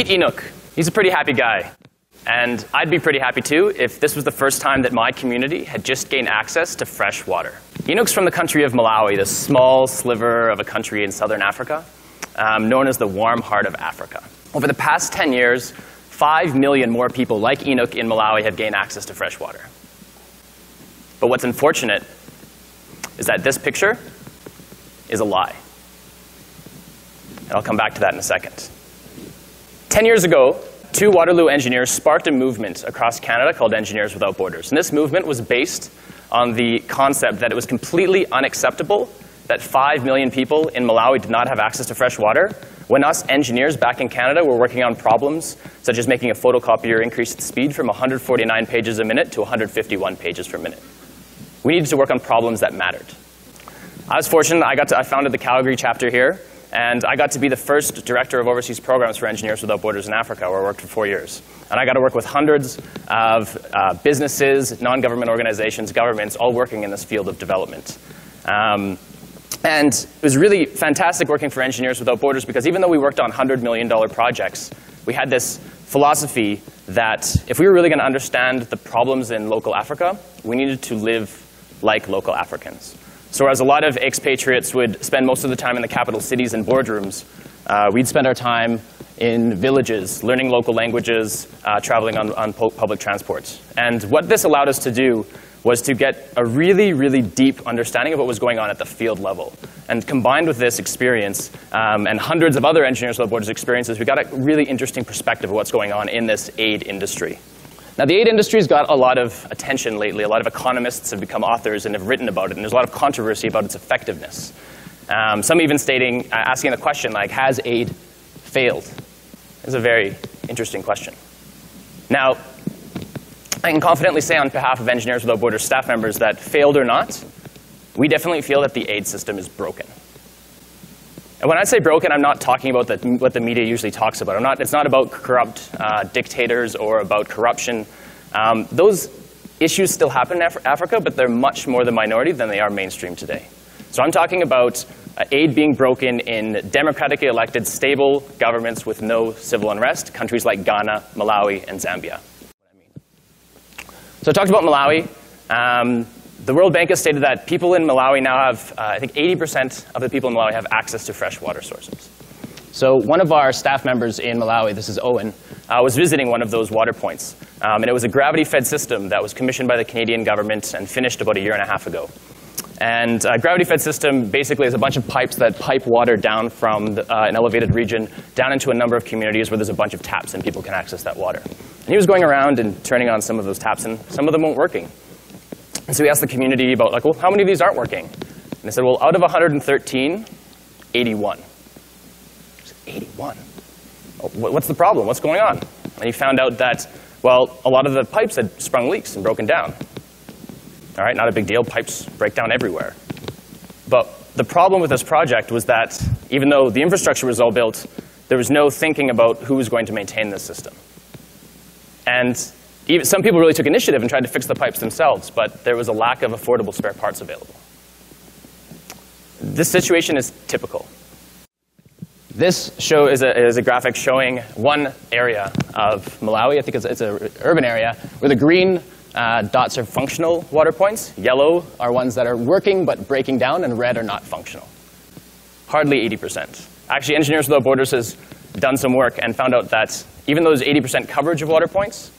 Meet Enoch. He's a pretty happy guy. And I'd be pretty happy too if this was the first time that my community had just gained access to fresh water. Enoch's from the country of Malawi, this small sliver of a country in southern Africa, known as the warm heart of Africa. Over the past 10 years, 5 million more people like Enoch in Malawi have gained access to fresh water. But what's unfortunate is that this picture is a lie. And I'll come back to that in a second. 10 years ago, 2 Waterloo engineers sparked a movement across Canada called Engineers Without Borders. And this movement was based on the concept that it was completely unacceptable that 5 million people in Malawi did not have access to fresh water, when us engineers back in Canada were working on problems such as making a photocopier increase its speed from 149 pages a minute to 151 pages per minute. We needed to work on problems that mattered. I was fortunate. I founded the Calgary chapter here, and I got to be the first director of overseas programs for Engineers Without Borders in Africa, where I worked for 4 years. And I got to work with hundreds of businesses, non-government organizations, governments, all working in this field of development. And it was really fantastic working for Engineers Without Borders, because even though we worked on $100 million projects, we had this philosophy that if we were really going to understand the problems in local Africa, we needed to live like local Africans. So whereas a lot of expatriates would spend most of the time in the capital cities and boardrooms, we'd spend our time in villages, learning local languages, traveling on public transport. And what this allowed us to do was to get a really, really deep understanding of what was going on at the field level. And combined with this experience and hundreds of other Engineers Without Borders experiences, we got a really interesting perspective of what's going on in this aid industry. Now, the aid industry has got a lot of attention lately. A lot of economists have become authors and have written about it, and there's a lot of controversy about its effectiveness. Some even asking the question, like, has aid failed? It's a very interesting question. Now, I can confidently say on behalf of Engineers Without Borders staff members that, failed or not, we definitely feel that the aid system is broken. And when I say broken, I'm not talking about what the media usually talks about. It's not about corrupt dictators or about corruption. Those issues still happen in Africa, but they're much more the minority than they are mainstream today. So I'm talking about aid being broken in democratically elected, stable governments with no civil unrest, countries like Ghana, Malawi, and Zambia. So I talked about Malawi. The World Bank has stated that people in Malawi now have, I think 80% of the people in Malawi have access to fresh water sources. So one of our staff members in Malawi, this is Owen, was visiting one of those water points. And it was a gravity-fed system that was commissioned by the Canadian government and finished about 1.5 years ago. And a gravity-fed system basically is a bunch of pipes that pipe water down from an elevated region down into a number of communities where there's a bunch of taps and people can access that water. And he was going around and turning on some of those taps, and some of them weren't working. And so we asked the community about, like, well, how many of these aren't working? And they said, well, out of 113, 81. 81? Oh, what's the problem? What's going on? And he found out that, well, a lot of the pipes had sprung leaks and broken down. All right, not a big deal. Pipes break down everywhere. But the problem with this project was that even though the infrastructure was all built, there was no thinking about who was going to maintain this system. And some people really took initiative and tried to fix the pipes themselves, but there was a lack of affordable spare parts available. This situation is typical. This is a graphic showing one area of Malawi. I think it's an urban area where the green dots are functional water points. Yellow are ones that are working but breaking down, and red are not functional. Hardly 80%. Actually, Engineers Without Borders has done some work and found out that even though there's 80% coverage of water points,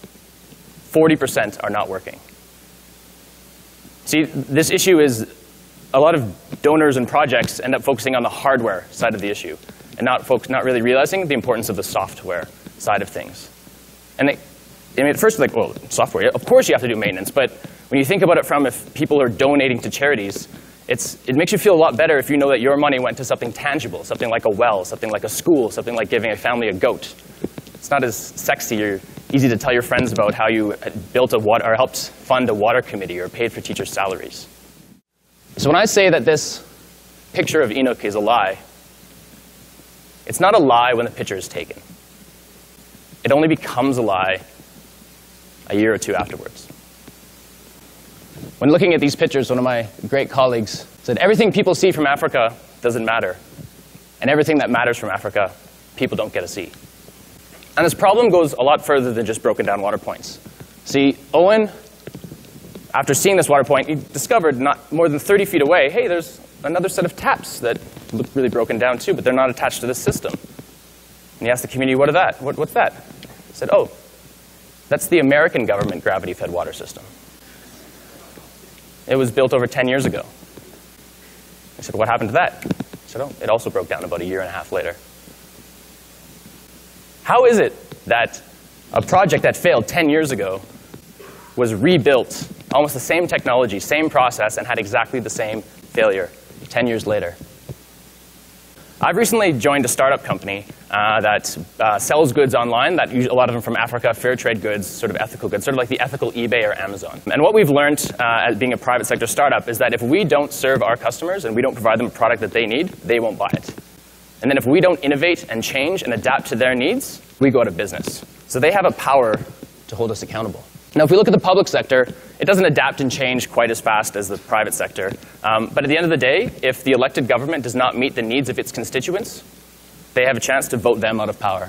40% are not working. See, this issue is a lot of donors and projects end up focusing on the hardware side of the issue and not really realizing the importance of the software side of things. And at first, like, well, software, of course you have to do maintenance, but when you think about it from if people are donating to charities, it makes you feel a lot better if you know that your money went to something tangible, something like a well, something like a school, something like giving a family a goat. It's not as sexy or easy to tell your friends about how you built or helped fund a water committee or paid for teachers' salaries. So when I say that this picture of Enoch is a lie, it's not a lie when the picture is taken. It only becomes a lie a year or two afterwards. When looking at these pictures, one of my great colleagues said, everything people see from Africa doesn't matter. And everything that matters from Africa, people don't get to see. And this problem goes a lot further than just broken down water points. See, Owen, after seeing this water point, he discovered not more than 30 feet away, hey, there's another set of taps that look really broken down too, but they're not attached to this system. And he asked the community, what's that? He said, oh, that's the American government gravity-fed water system. It was built over 10 years ago. I said, what happened to that? He said, oh, it also broke down about a year and a half later. How is it that a project that failed 10 years ago was rebuilt, almost the same technology, same process, and had exactly the same failure 10 years later? I've recently joined a startup company that sells goods online, that a lot of them from Africa, fair trade goods, sort of ethical goods, sort of like the ethical eBay or Amazon. And what we've learned as being a private sector startup is that if we don't serve our customers and we don't provide them a product that they need, they won't buy it. And then if we don't innovate and change and adapt to their needs, we go out of business. So they have a power to hold us accountable. Now, if we look at the public sector, it doesn't adapt and change quite as fast as the private sector. But at the end of the day, if the elected government does not meet the needs of its constituents, they have a chance to vote them out of power,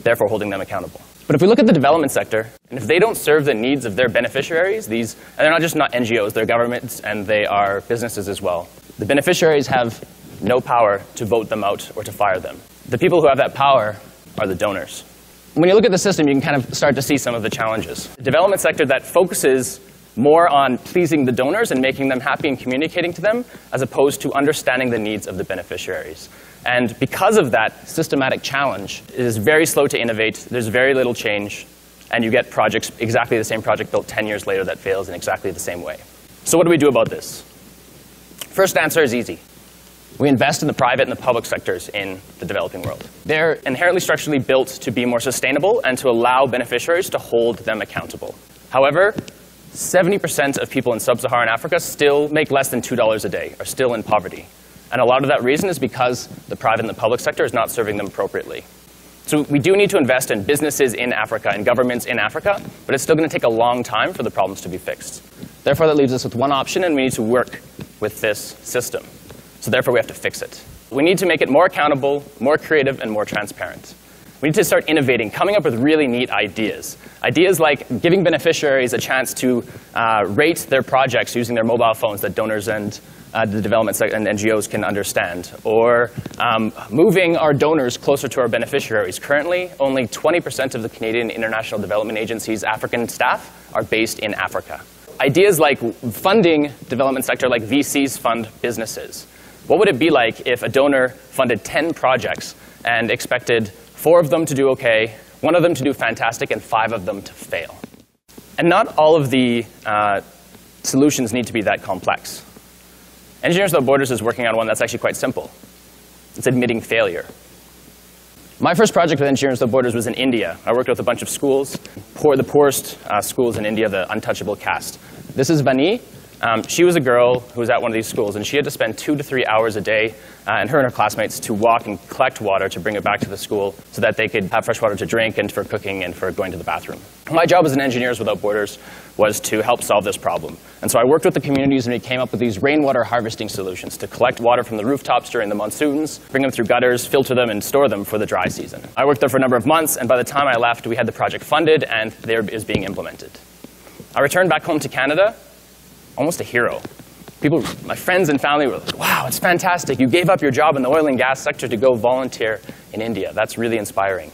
therefore holding them accountable. But if we look at the development sector, and if they don't serve the needs of their beneficiaries, and they're not just NGOs, they're governments, and they are businesses as well. The beneficiaries have no power to vote them out or to fire them. The people who have that power are the donors. When you look at the system, you can kind of start to see some of the challenges. The development sector that focuses more on pleasing the donors and making them happy and communicating to them, as opposed to understanding the needs of the beneficiaries. And because of that systematic challenge, it is very slow to innovate, there's very little change, and you get projects, exactly the same project built 10 years later that fails in exactly the same way. So what do we do about this? First answer is easy. We invest in the private and the public sectors in the developing world. They're inherently structurally built to be more sustainable and to allow beneficiaries to hold them accountable. However, 70% of people in sub-Saharan Africa still make less than $2 a day, are still in poverty. And a lot of that reason is because the private and the public sector is not serving them appropriately. So we do need to invest in businesses in Africa and governments in Africa, but it's still going to take a long time for the problems to be fixed. Therefore, that leaves us with one option, and we need to work with this system. So therefore, we have to fix it. We need to make it more accountable, more creative, and more transparent. We need to start innovating, coming up with really neat ideas. Ideas like giving beneficiaries a chance to rate their projects using their mobile phones that donors and the development and NGOs can understand. Or moving our donors closer to our beneficiaries. Currently, only 20% of the Canadian International Development Agency's African staff are based in Africa. Ideas like funding development sector like VCs fund businesses. What would it be like if a donor funded 10 projects and expected 4 of them to do okay, 1 of them to do fantastic, and 5 of them to fail? And not all of the solutions need to be that complex. Engineers Without Borders is working on one that's actually quite simple. It's admitting failure. My first project with Engineers Without Borders was in India. I worked with a bunch of schools, the poorest schools in India, the untouchable caste. This is Vani. She was a girl who was at one of these schools, and she had to spend 2 to 3 hours a day, and her classmates, to walk and collect water to bring it back to the school so that they could have fresh water to drink and for cooking and for going to the bathroom. My job as an Engineers Without Borders was to help solve this problem. And so I worked with the communities, and we came up with these rainwater harvesting solutions to collect water from the rooftops during the monsoons, bring them through gutters, filter them, and store them for the dry season. I worked there for a number of months, and by the time I left, we had the project funded, and it was being implemented. I returned back home to Canada, almost a hero. People, my friends and family were like, wow, it's fantastic. You gave up your job in the oil and gas sector to go volunteer in India. That's really inspiring.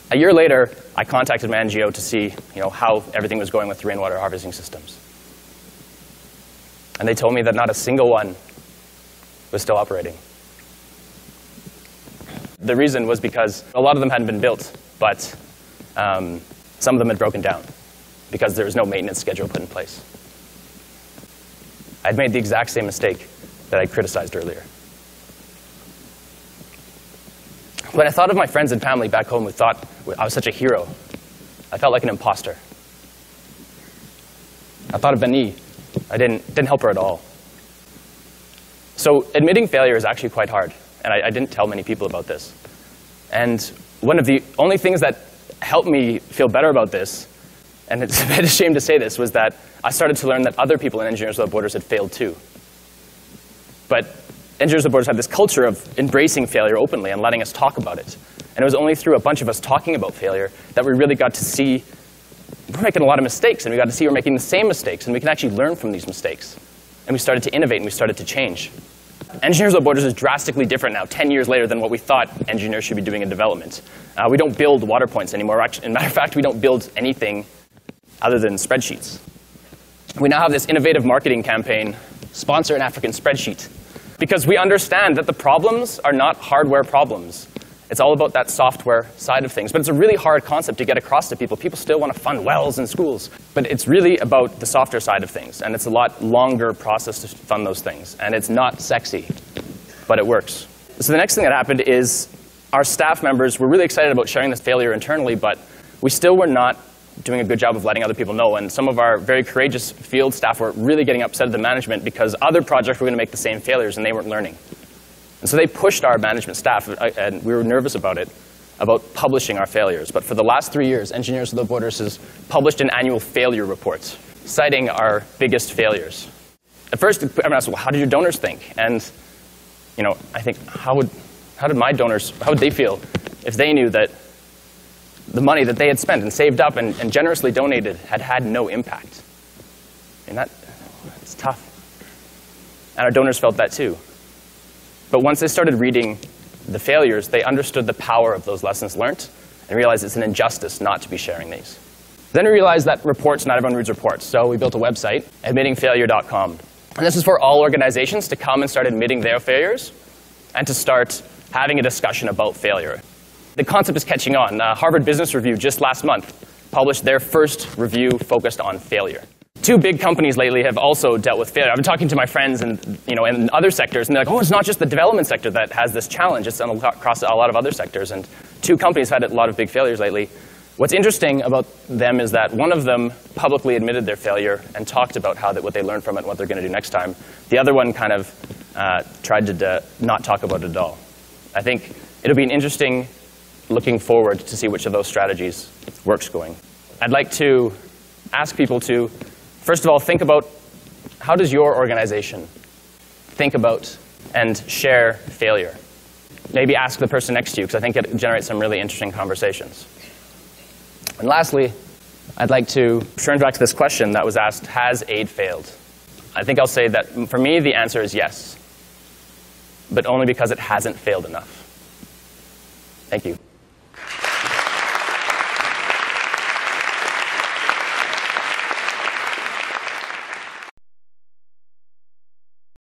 A year later, I contacted my NGO to see how everything was going with the rainwater harvesting systems. And they told me that not a single one was still operating. The reason was because a lot of them hadn't been built, but some of them had broken down, because there was no maintenance schedule put in place. I'd made the exact same mistake that I criticized earlier. When I thought of my friends and family back home who thought I was such a hero, I felt like an imposter. I thought of Beni. I didn't help her at all. So admitting failure is actually quite hard, and I didn't tell many people about this. And one of the only things that helped me feel better about this, and it's a bit ashamed to say this, was that I started to learn that other people in Engineers Without Borders had failed too. But Engineers Without Borders had this culture of embracing failure openly and letting us talk about it. And it was only through a bunch of us talking about failure that we really got to see we're making a lot of mistakes, and we got to see we're making the same mistakes, and we can actually learn from these mistakes. And we started to innovate, and we started to change. Engineers Without Borders is drastically different now, 10 years later, than what we thought engineers should be doing in development. We don't build water points anymore. Actually, as a matter of fact, we don't build anything other than spreadsheets. We now have this innovative marketing campaign, sponsor an African spreadsheet, because we understand that the problems are not hardware problems. It's all about that software side of things. But it's a really hard concept to get across to people. People still want to fund wells in schools. But it's really about the softer side of things. And it's a lot longer process to fund those things. And it's not sexy, but it works. So the next thing that happened is our staff members were really excited about sharing this failure internally, but we still were not doing a good job of letting other people know. And some of our very courageous field staff were really getting upset at the management because other projects were going to make the same failures and they weren't learning. And so they pushed our management staff, and we were nervous about it, about publishing our failures. But for the last 3 years, Engineers Without Borders has published an annual failure report, citing our biggest failures. At first, everyone asked, well, how did your donors think? And I think, how did my donors, how would they feel if they knew that the money that they had spent and saved up and generously donated had no impact? And it's tough. And our donors felt that too. But once they started reading the failures, they understood the power of those lessons learned and realized it's an injustice not to be sharing these. Then we realized that reports, not everyone reads reports. So we built a website, admittingfailure.com. And this is for all organizations to come and start admitting their failures and to start having a discussion about failure. The concept is catching on. Harvard Business Review just last month published their first review focused on failure. 2 big companies lately have also dealt with failure. I've been talking to my friends in other sectors, and they're like, oh, it's not just the development sector that has this challenge. It's across a lot of other sectors. And 2 companies have had a lot of big failures lately. What's interesting about them is that one of them publicly admitted their failure and talked about what they learned from it and what they're going to do next time. The other one kind of tried to not talk about it at all. I think it'll be an interesting looking forward to see which of those strategies works going. I'd like to ask people to, first of all, think about how does your organization think about and share failure? Maybe ask the person next to you, because I think it generates some really interesting conversations. And lastly, I'd like to turn back to this question that was asked, has aid failed? I think I'll say that for me, the answer is yes, but only because it hasn't failed enough. Thank you.